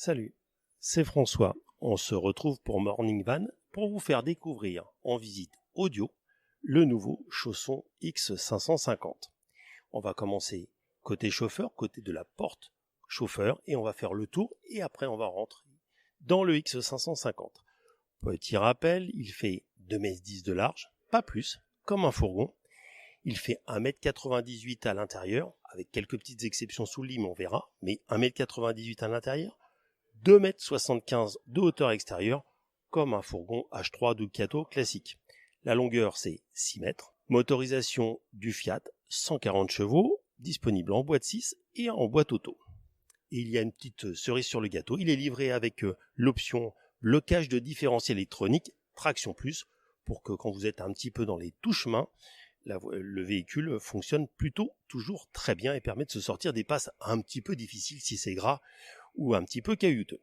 Salut, c'est François. On se retrouve pour Morning Van pour vous faire découvrir en visite audio le nouveau Chausson X550. On va commencer côté chauffeur, côté de la porte chauffeur, et on va faire le tour et après on va rentrer dans le X550. Petit rappel, il fait 2,10 m de large, pas plus, comme un fourgon. Il fait 1,98 m à l'intérieur, avec quelques petites exceptions sous le lit, mais on verra, mais 1,98 m à l'intérieur. 2,75 m de hauteur extérieure, comme un fourgon H3 Ducato classique. La longueur, c'est 6 mètres. Motorisation du Fiat, 140 chevaux, disponible en boîte 6 et en boîte auto. Et il y a une petite cerise sur le gâteau. Il est livré avec l'option blocage de différentiel électronique, traction plus, pour que quand vous êtes un petit peu dans les touches-mains, le véhicule fonctionne plutôt toujours très bien et permet de se sortir des passes un petit peu difficiles si c'est gras ou un petit peu caillouteux.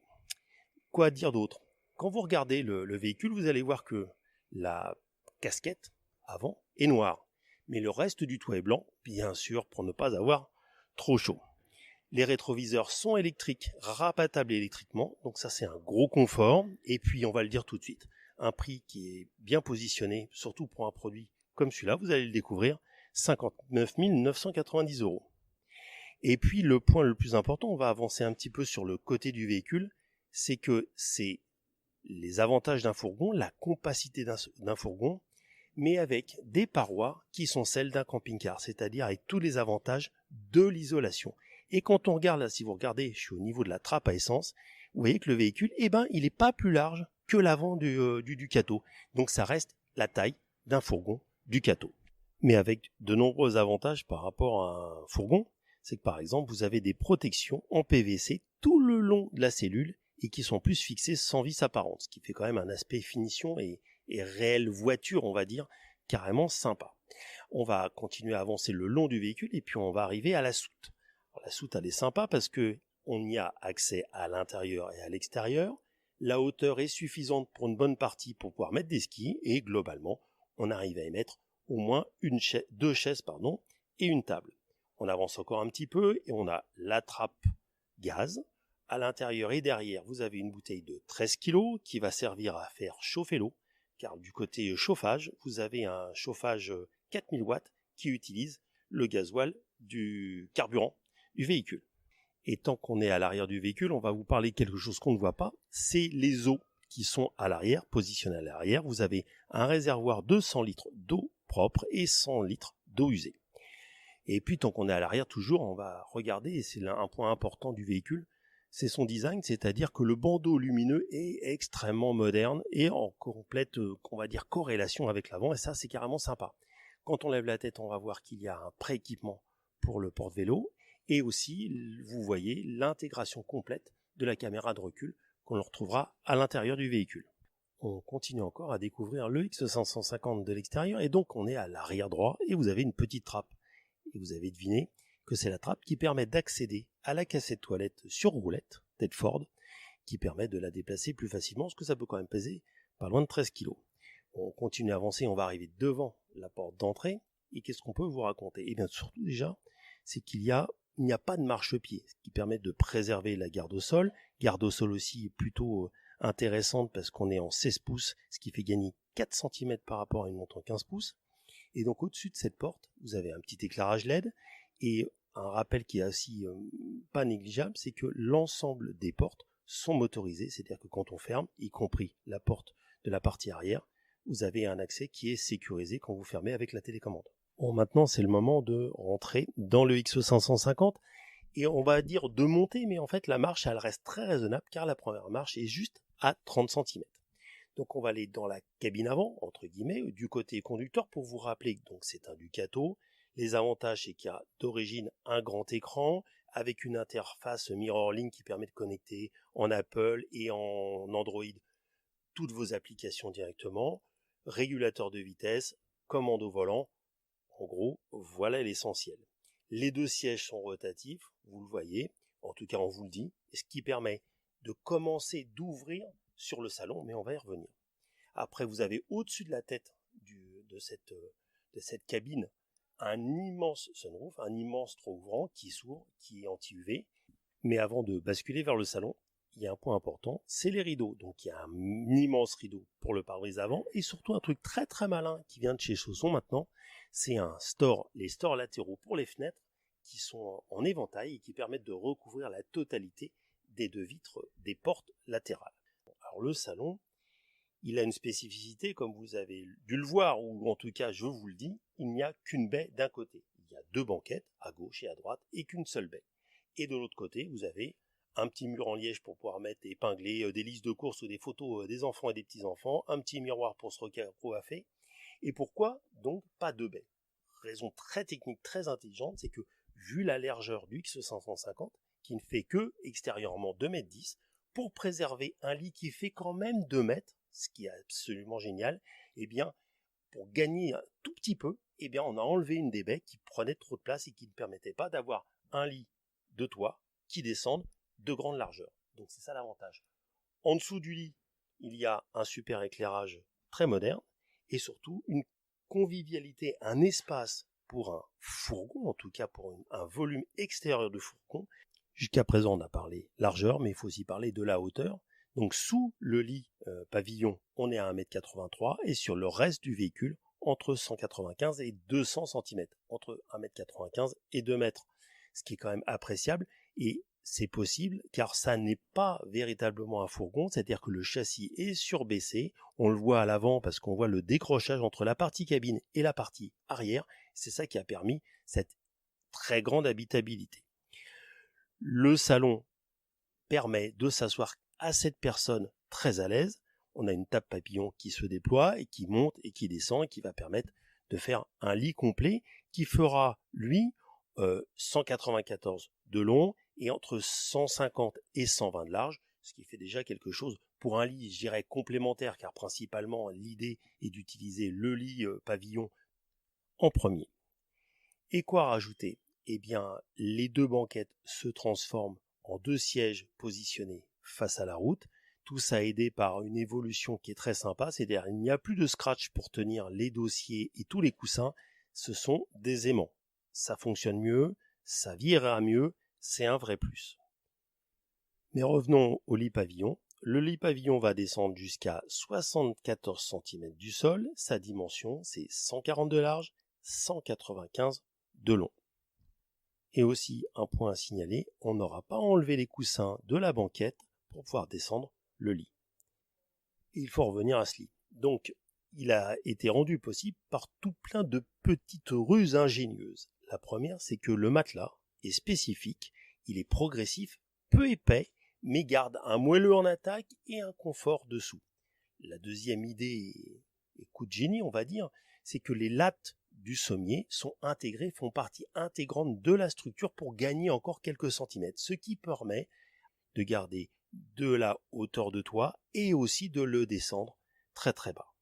Quoi dire d'autre? Quand vous regardez le véhicule, vous allez voir que la casquette avant est noire, mais le reste du toit est blanc, bien sûr pour ne pas avoir trop chaud. Les rétroviseurs sont électriques, rabattables électriquement, donc ça c'est un gros confort. Et puis on va le dire tout de suite, un prix qui est bien positionné, surtout pour un produit comme celui-là, vous allez le découvrir, 59 990 €. Et puis le point le plus important, on va avancer un petit peu sur le côté du véhicule, c'est que c'est les avantages d'un fourgon, la compacité d'un fourgon, mais avec des parois qui sont celles d'un camping-car, c'est-à-dire avec tous les avantages de l'isolation. Et quand on regarde là, si vous regardez, je suis au niveau de la trappe à essence, vous voyez que le véhicule, il n'est pas plus large que l'avant du Ducato. Donc ça reste la taille d'un fourgon Ducato. Mais avec de nombreux avantages par rapport à un fourgon, c'est que par exemple, vous avez des protections en PVC tout le long de la cellule et qui sont plus fixées sans vis apparente, ce qui fait quand même un aspect finition et réelle voiture, on va dire, carrément sympa. On va continuer à avancer le long du véhicule et puis on va arriver à la soute. Alors, la soute, elle est sympa parce que on y a accès à l'intérieur et à l'extérieur. La hauteur est suffisante pour une bonne partie pour pouvoir mettre des skis et globalement, on arrive à y mettre au moins deux chaises et une table. On avance encore un petit peu et on a la trappe gaz. À l'intérieur et derrière, vous avez une bouteille de 13 kg qui va servir à faire chauffer l'eau. Car du côté chauffage, vous avez un chauffage 4000 watts qui utilise le gasoil du carburant du véhicule. Et tant qu'on est à l'arrière du véhicule, on va vous parler de quelque chose qu'on ne voit pas. C'est les eaux qui sont à l'arrière, positionnées à l'arrière. Vous avez un réservoir de 100 litres d'eau propre et 100 litres d'eau usée. Et puis tant qu'on est à l'arrière, toujours, on va regarder, et c'est là un point important du véhicule, c'est son design, c'est-à-dire que le bandeau lumineux est extrêmement moderne et en complète, on va dire, corrélation avec l'avant, et ça c'est carrément sympa. Quand on lève la tête, on va voir qu'il y a un pré-équipement pour le porte-vélo, et aussi, vous voyez, l'intégration complète de la caméra de recul qu'on retrouvera à l'intérieur du véhicule. On continue encore à découvrir le X550 de l'extérieur, et donc on est à l'arrière droit, et vous avez une petite trappe. Et vous avez deviné que c'est la trappe qui permet d'accéder à la cassette toilette sur roulette, tête Ford, qui permet de la déplacer plus facilement, parce que ça peut quand même peser pas loin de 13 kg. On continue à avancer, on va arriver devant la porte d'entrée, et qu'est-ce qu'on peut vous raconter? Eh bien surtout déjà, c'est qu'il n'y a pas de marchepied, ce qui permet de préserver la garde au sol aussi plutôt intéressante parce qu'on est en 16 pouces, ce qui fait gagner 4 cm par rapport à une montre en 15 pouces. Et donc au-dessus de cette porte, vous avez un petit éclairage LED et un rappel qui est aussi pas négligeable, c'est que l'ensemble des portes sont motorisées, c'est-à-dire que quand on ferme, y compris la porte de la partie arrière, vous avez un accès qui est sécurisé quand vous fermez avec la télécommande. Bon, maintenant c'est le moment de rentrer dans le X550 et on va dire de monter, mais en fait la marche elle reste très raisonnable car la première marche est juste à 30 cm. Donc on va aller dans la cabine avant, entre guillemets, du côté conducteur pour vous rappeler que donc c'est un Ducato. Les avantages, c'est qu'il y a d'origine un grand écran avec une interface MirrorLink qui permet de connecter en Apple et en Android toutes vos applications directement, régulateur de vitesse, commande au volant. En gros, voilà l'essentiel. Les deux sièges sont rotatifs, vous le voyez, en tout cas on vous le dit, ce qui permet de commencer d'ouvrir sur le salon, mais on va y revenir. Après, vous avez au-dessus de la tête de cette cabine un immense sunroof, un immense trou ouvrant qui s'ouvre, qui est anti-UV. Mais avant de basculer vers le salon, il y a un point important, c'est les rideaux. Donc il y a un immense rideau pour le pare-brise avant et surtout un truc très très malin qui vient de chez Chausson maintenant, c'est les stores latéraux pour les fenêtres qui sont en éventail et qui permettent de recouvrir la totalité des deux vitres des portes latérales. Alors le salon, il a une spécificité, comme vous avez dû le voir, ou en tout cas je vous le dis, il n'y a qu'une baie d'un côté. Il y a deux banquettes, à gauche et à droite, et qu'une seule baie. Et de l'autre côté, vous avez un petit mur en liège pour pouvoir mettre et épingler des listes de courses ou des photos des enfants et des petits-enfants, un petit miroir pour se recoiffer. Et pourquoi donc pas deux baies? Raison très technique, très intelligente, c'est que vu la largeur du X550, qui ne fait que extérieurement 2,10 m, pour préserver un lit qui fait quand même 2 mètres, ce qui est absolument génial, eh bien, pour gagner un tout petit peu, eh bien, on a enlevé une des baies qui prenait trop de place et qui ne permettait pas d'avoir un lit de toit qui descende de grande largeur. Donc c'est ça l'avantage. En dessous du lit, il y a un super éclairage très moderne et surtout une convivialité, un espace pour un fourgon, en tout cas pour un volume extérieur de fourgon. Jusqu'à présent, on a parlé largeur, mais il faut aussi parler de la hauteur. Donc sous le lit pavillon, on est à 1,83 m et sur le reste du véhicule, entre 195 et 200 cm, entre 1,95 m et 2 m, ce qui est quand même appréciable. Et c'est possible car ça n'est pas véritablement un fourgon, c'est-à-dire que le châssis est surbaissé, on le voit à l'avant parce qu'on voit le décrochage entre la partie cabine et la partie arrière, c'est ça qui a permis cette très grande habitabilité. Le salon permet de s'asseoir à 7 personnes très à l'aise, on a une table papillon qui se déploie et qui monte et qui descend et qui va permettre de faire un lit complet qui fera lui 194 de long et entre 150 et 120 de large, ce qui fait déjà quelque chose pour un lit, je dirais, complémentaire, car principalement l'idée est d'utiliser le lit pavillon en premier. Et quoi rajouter? Eh bien, les deux banquettes se transforment en deux sièges positionnés face à la route. Tout ça aidé par une évolution qui est très sympa, c'est-à-dire il n'y a plus de scratch pour tenir les dossiers et tous les coussins, ce sont des aimants. Ça fonctionne mieux, ça vieillira mieux, c'est un vrai plus. Mais revenons au lit pavillon. Le lit pavillon va descendre jusqu'à 74 cm du sol. Sa dimension, c'est 140 de large, 195 de long. Et aussi, un point à signaler, on n'aura pas enlevé les coussins de la banquette pour pouvoir descendre le lit. Et il faut revenir à ce lit. Donc, il a été rendu possible par tout plein de petites ruses ingénieuses. La première, c'est que le matelas est spécifique, il est progressif, peu épais, mais garde un moelleux en attaque et un confort dessous. La deuxième idée, et coup de génie on va dire, c'est que les lattes du sommier sont intégrées, font partie intégrante de la structure pour gagner encore quelques centimètres, ce qui permet de garder de la hauteur de toit et aussi de le descendre très très bas.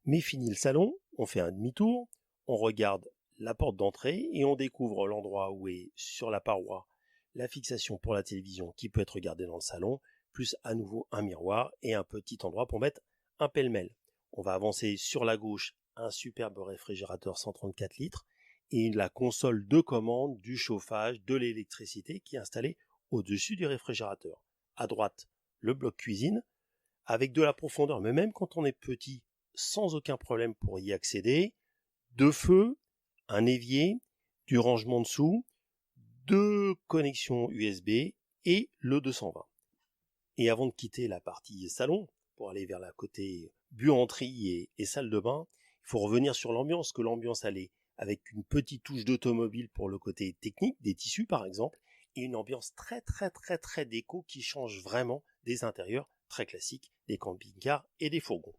Mais fini le salon, on fait un demi-tour, on regarde la porte d'entrée et on découvre l'endroit où est sur la paroi la fixation pour la télévision qui peut être regardée dans le salon, plus à nouveau un miroir et un petit endroit pour mettre un pêle-mêle. On va avancer sur la gauche un superbe réfrigérateur 134 litres et la console de commande du chauffage, de l'électricité qui est installée au-dessus du réfrigérateur. À droite, le bloc cuisine avec de la profondeur, mais même quand on est petit, sans aucun problème pour y accéder. Deux feux, un évier, du rangement dessous, deux connexions USB et le 220. Et avant de quitter la partie salon, pour aller vers la côté buanderie et salle de bain, il faut revenir sur l'ambiance, que l'ambiance allait avec une petite touche d'automobile pour le côté technique, des tissus par exemple, et une ambiance très très très très déco qui change vraiment des intérieurs très classiques des camping-cars et des fourgons.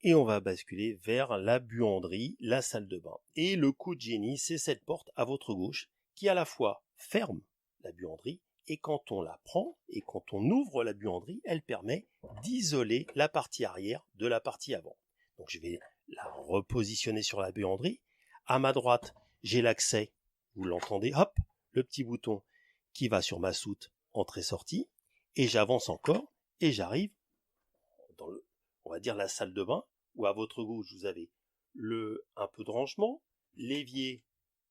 Et on va basculer vers la buanderie, la salle de bain. Et le coup de génie, c'est cette porte à votre gauche qui à la fois ferme la buanderie et quand on la prend et quand on ouvre la buanderie, elle permet d'isoler la partie arrière de la partie avant. Donc je vais la repositionner sur la buanderie. À ma droite, j'ai l'accès, vous l'entendez, hop, le petit bouton qui va sur ma soute entrée-sortie et j'avance encore et j'arrive dans on va dire la salle de bain où à votre gauche vous avez un peu de rangement, l'évier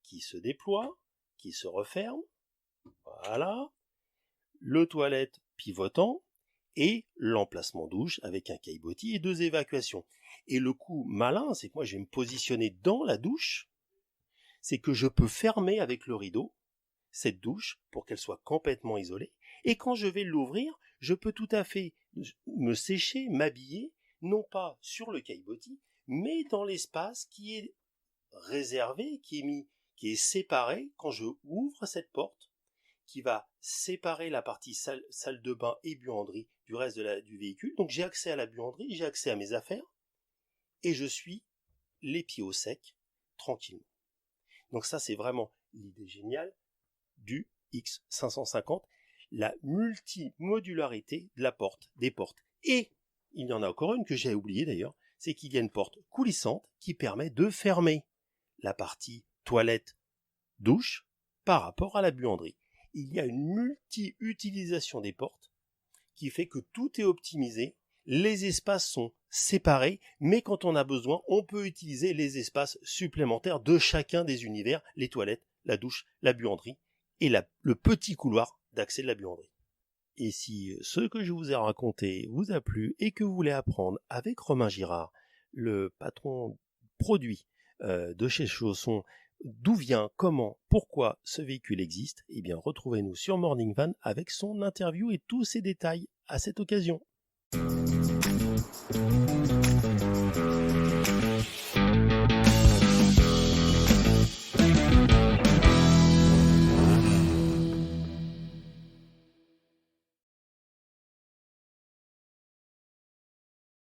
qui se déploie, qui se referme, voilà, le toilette pivotant et l'emplacement douche avec un caillebotis et 2 évacuations. Et le coup malin, c'est que moi je vais me positionner dans la douche, c'est que je peux fermer avec le rideau cette douche pour qu'elle soit complètement isolée. Et quand je vais l'ouvrir, je peux tout à fait me sécher, m'habiller, non pas sur le caillebotis, mais dans l'espace qui est réservé, qui est séparé quand je ouvre cette porte, qui va séparer la partie salle de bain et buanderie du reste du véhicule. Donc j'ai accès à la buanderie, j'ai accès à mes affaires, et je suis les pieds au sec, tranquillement. Donc ça, c'est vraiment l'idée géniale du X550, la multimodularité de la porte, des portes. Et il y en a encore une que j'ai oubliée d'ailleurs, c'est qu'il y a une porte coulissante qui permet de fermer la partie toilette-douche par rapport à la buanderie. Il y a une multi-utilisation des portes qui fait que tout est optimisé, les espaces sont séparés, mais quand on a besoin, on peut utiliser les espaces supplémentaires de chacun des univers, les toilettes, la douche, la buanderie et le petit couloir d'accès de la buanderie. Et si ce que je vous ai raconté vous a plu et que vous voulez apprendre avec Romain Girard, le patron produit de chez Chausson, d'où vient, comment, pourquoi ce véhicule existe, eh bien retrouvez-nous sur Morning Van avec son interview et tous ses détails à cette occasion.